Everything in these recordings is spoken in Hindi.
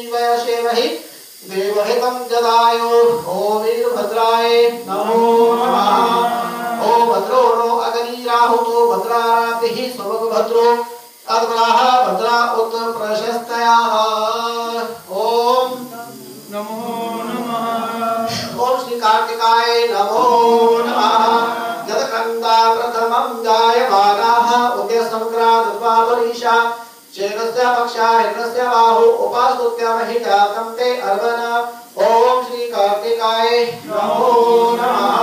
वैशेवहि देवहितं जदायो ॐ वीरभद्राय नमो नमः। ॐ भद्रो नो अग्निराहुतो भद्रारातिः सुभगभद्रो अद्भ्राः भद्रा उत प्रशस्तयाः। ॐ नमो नमः। ॐ श्री कार्तिकाय नमो नमः। यदकन्दा प्रथमं जायमानाः उदयसंक्रांतद्वापरीशा चेतस्य पक्षा हिरण्यस्य बाहु उपास्तुत्यामहि जातं ते अर्वन। ओम श्री कार्तिकाय नमो नमः।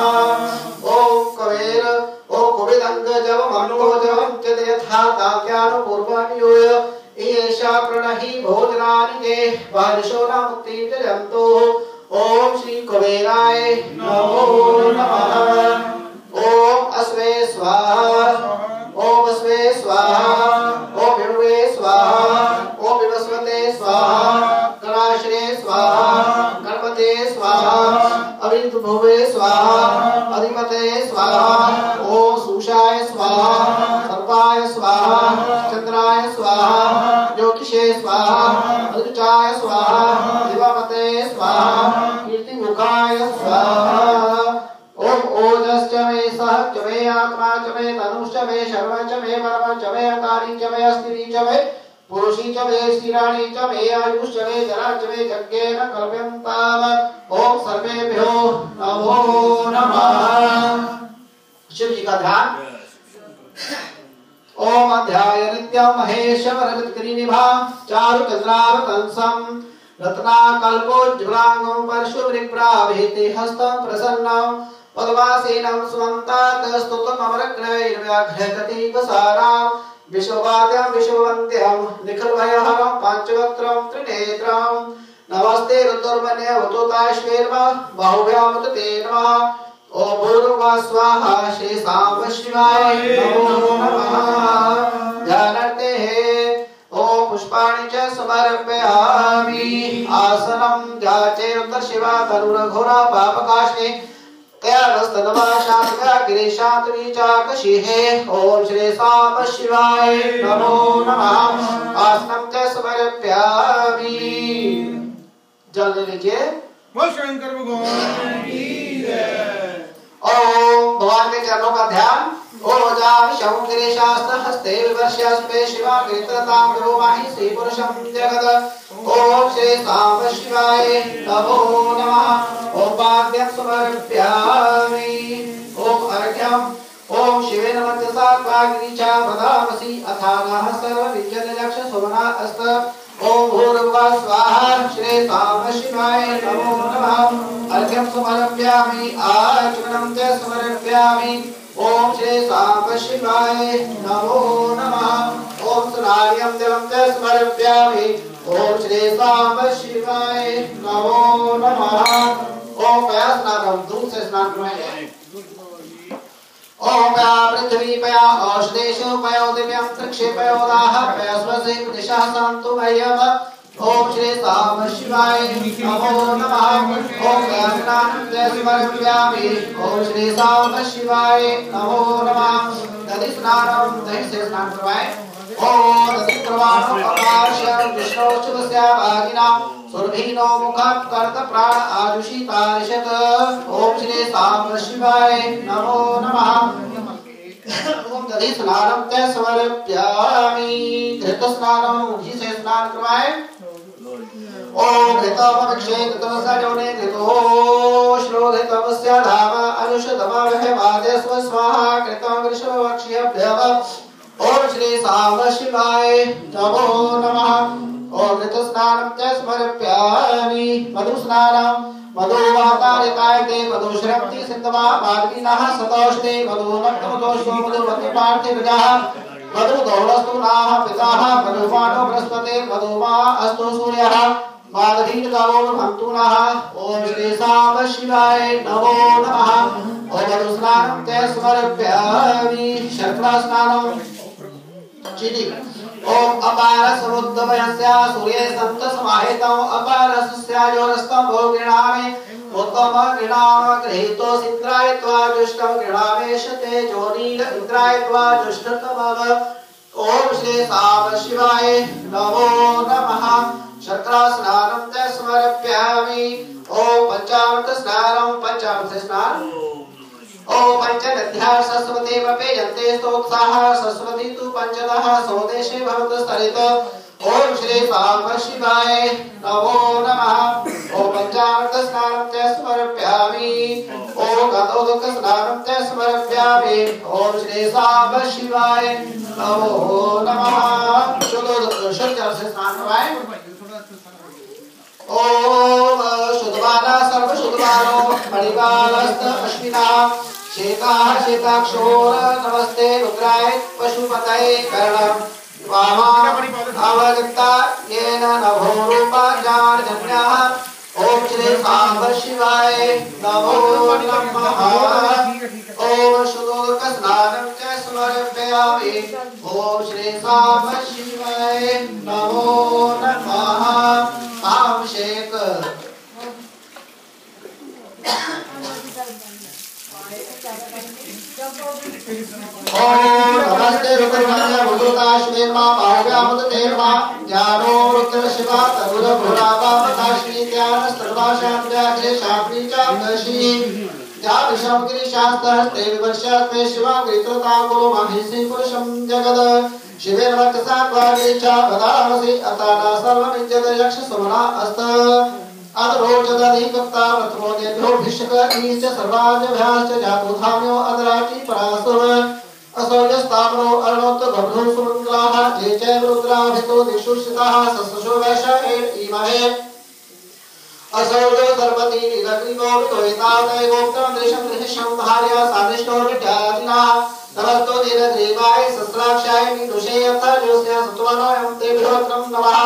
ओम कवेर ओम कुबिदंग जव मनो जवं च यथा ताक्यानुपूर्वाणि एषा प्रणहि भोजनानि ते वारिशो न मुक्तिं च जन्तु। ओम श्री कुबेराय नमो नमः। ओम अस्वे स्वाहा ओम अस्वे स्वाहा ओम विष्णुवे स्वाहा ओम विवस्वते स्वाहा गणाश्रे स्वाहा गणपते स्वाहा अविद्भुवे स्वाहा अधिपते स्वाहा ओम सुषाय स्वाहा सर्वाय स्वाहा चंद्राय स्वाहा ज्योतिषे स्वाहा अदृचाय स्वाहा दिवापते स्वाहा कीर्तिमुखाय स्वाहा। ओम ओजश्च मे सह च मे आत्मा च मे तनुश्च मे शर्म च मे परम च मे अकारि च मे अस्थिति च मे पुरुषी च मे स्थिराणि च मे आयुश्च मे जरा च मे यज्ञेन कल्प्यन्ताम। ओम सर्वेभ्यो नमो नमः। शिव जी का ध्यान। ओम अध्याय नित्यं महेश्वरवित्करीनिभा चारु चंद्रावतंसं रत्नाकल्पोज्ज्वलांगं परशुवृप्राभेते हस्तं प्रसन्नं पद्मासीनं स्वन्तात स्तुतमरग्रैर्व्याघ्रकटिकसारां विश्ववाद्यं विश्ववन्त्यं निखिलभयहरं पाञ्चवक्त्रं त्रिनेत्रं नमस्ते रुद्रमन्यवतोताश्वेर्मा बाहुभ्यां ते नमः। ओम भूर्भुवः स्वाहा श्री सांब शिवाय नमो नमः। ध्यानार्थे ओम पुष्पाणि च समर्पयामि। आसनं जाचे रुद्र शिवा तरुणघोरा पापकाशे तयास्तनवाशांगा गिरीशांतवीचाकशिहे। ओम श्री सांब शिवाय नमो नमः। आसनं च समर्पयामि। जल ले लीजिए। बोल शंकर भगवान की जय। ओम भगवान के चरणों का ध्यान। ओजाविषं गिरीशास्त्रहस्ते विवर्ष्यास्ते शिवा कीर्ततां गुरुमाहि श्री पुरुषं जगत्। ओम श्री सांब शिवाय नमो नमः। ओम पाद्यं समर्पयामि। ओम अर्घ्यं ओम शिवेन मनसा गिरीशा पदामसि अथानः सर्वविद्यलक्ष सुमना अस्त। ओम भूर्भुवः स्वाहा श्री सांब शिवाय नमो नमः। अर्घ्यं समर्पयामि आचमनं च समर्पयामि। ओम श्री सांब शिवाय नमो नमः। ओम सुनार्यं जलं च समर्पयामि। ओम श्री सांब शिवाय नमो नमः। ओम पयास्नानं दूध से स्नान करवाएंगे। ओम पया पृथ्वी पया औषधेषु पयो दिव्यं त्रिक्षे पयोदाः पयस्वसे दिशः सन्तु मह्यम। ओम श्री सांब शिवाय नमो नमः। ओम पयास्नानं च समर्पयामि। ओम श्री सांब शिवाय नमो नमः। दधि स्नानं दही से स्नान करवाएं। ओम दधि प्रवाणो अपार्श्य विष्णु शुभस्या भागिना सुरभीनो मुखं कर्त प्राण आजुषी तारिषत। ओम श्री सांब शिवाय नमो नमः। ओम दधि स्नानं च समर्पयामि। घृत स्नानं घी से स्नान करवाएं। ओम घृतमभिषेक तमसजोने घृतो श्रोधितमस्य धाम अनुषधमवह वादेस्व स्वाहा कृतं वृषभवक्ष्यभ्यव। ओम श्री सांब शिवाय नमो नमः। ओम घृत स्नानं च समर्पयामि। मधु स्नानं मधुवातारिताय ते मधुश्रक्ति सिद्धमा मार्गिनः सतोष्टे मधुनक्तमदोषो मधुमति पार्थिवजः मधुदौलस्तु नाः पिताः मधुमानो बृहस्पते मधुमा अस्तु सूर्यः मादधीन गावो भक्तु नः। ओम श्री सांब शिवाय नमो नमः। ओम मधुस्नानं च समर्पयामि। शर्करा स्नानं चिति। ओम अपार समुद्रवयस्य सूर्ये संत समाहितं अपार सस्यायोरस्तं भोगिणामि उत्तम गृणाम गृहीतो सिद्राय त्वा जुष्टं गृणामेशते जोनील इंद्राय त्वा जुष्टतमव। ओम श्री सांब शिवाय नमो नमः। शर्करा स्नानं च समर्पयामि ओम पंचामृत स्नानं पंचामृत स्नान ओम पंचदध्या सरस्वती पेयन्ते स्तोत्साह सरस्वती तु पंचदः स्वदेशे भवतु स्तरित ओम श्री साम शिवाय नमो नमः ओम पंचामृत स्नानं च समर्पयामि ओम गतोदक स्नानं च समर्पयामि ओम श्री साम शिवाय नमो नमः शुद्ध जल से स्नान करवाएं ओम शुद्धबाला सर्व शुद्धबालो मणिबालस्त अश्विना शेताः शेताक्षोर नमस्ते रुद्राय पशुपतये कर्ण वामा अवगता येन नभो रूपा जानन्याः ओम श्री साम शिवाय नमो नमः ओम शुद्धोदक स्नानं च समर्पयामि ओम श्री साम शिवाय नमो नमः अभिषेक ओम नमस्ते रुद्रमन्य भूताश्वेर्मा बाहुव्यामुदतेर्मा ज्ञानो रुद्र शिवा तरुर भूरावामताश्री ध्यान सर्वाशां व्याघ्रे शाप्री चादशी जाविषं गिरिशास्तहस्ते विवर्षास्ते शिवां विकृता गुरु महिषी पुरुषं जगद शिवेन वक्षसा क्वागिरिचा वदामसि अताना सर्वमिज्जत यक्ष सुमना अस्त अदरोचदधिकप्ता प्रथमोदेभ्यो भिषकईश्च सर्वाजभ्याश्च जातुधान्यो अदराची परासुर असौजस्तामरो अर्णोत्त बभ्रो सुमङ्गलाः ये च रुद्राभितो दिक्षु स्थिताः सस्सशो वैशाखेण इमहे असौजो सर्वती नीलग्रीवो वितोहितादय गोप्तं दृशं दृश्यं भार्या सानिष्ठो विद्याधिनाः नमस्तो नीलग्रीवाय सहस्राक्षाय मीदुषे यथा जोस्य सत्वनोऽयं तेभ्योऽत्रं नमः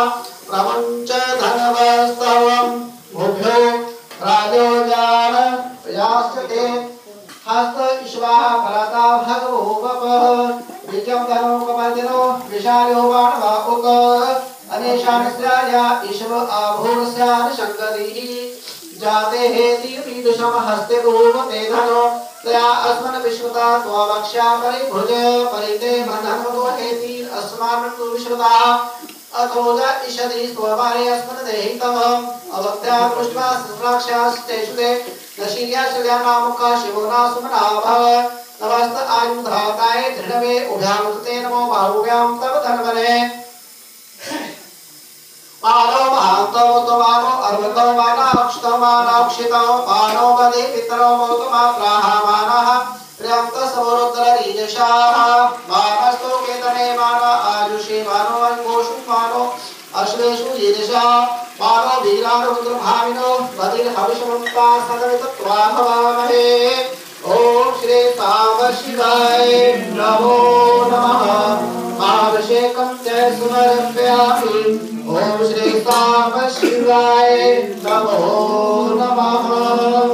प्रपञ्च धनवस्तवम् भूभ्यो राजोजान प्रयास्ते हस्त ईश्वाः परता भगवो वपः बीजं धनो कमर्दिनो विशालो बाणवाहुक अनेशानस्याया ईश्व आभूर्स्यान् शङ्करीः जाते हेति पीदुषं हस्ते भूमते धनो तया अस्मन् विश्वता त्वावक्ष्या परिभुज परिते बन्धनमतो हेति अस्मान् तु विश्वता अथोजा इषदि स्ववारे अस्मन् देहितम् अवक्त्या पृष्ट्वा सहस्राक्षास्तेषु ते दशीर्या शल्यानामुखा शिवो नासुमनाभव नमस्त आयुधाताय दृढवे उभयामुते नमो बाहुव्यां तव धन्वने मानो महान्तो मोतमानो अर्वतो मानाक्षतो मानाक्षितो मानो वदे पितरो मोतमात्राः मानः प्रियन्त समरुद्ररीजशाः मानस्तो केतने माना आयुषे मानो अंगोषु मानो अश्वेषु ईदशा मानो वीरारुद्रभाविनो वदिर्हविषमुक्ता सदवितत्वाहवामहे ओम श्री साम शिवाय नमो नमः अभिषेकं च समर्पयामि ओम श्री साम शिवाय नमो नमः।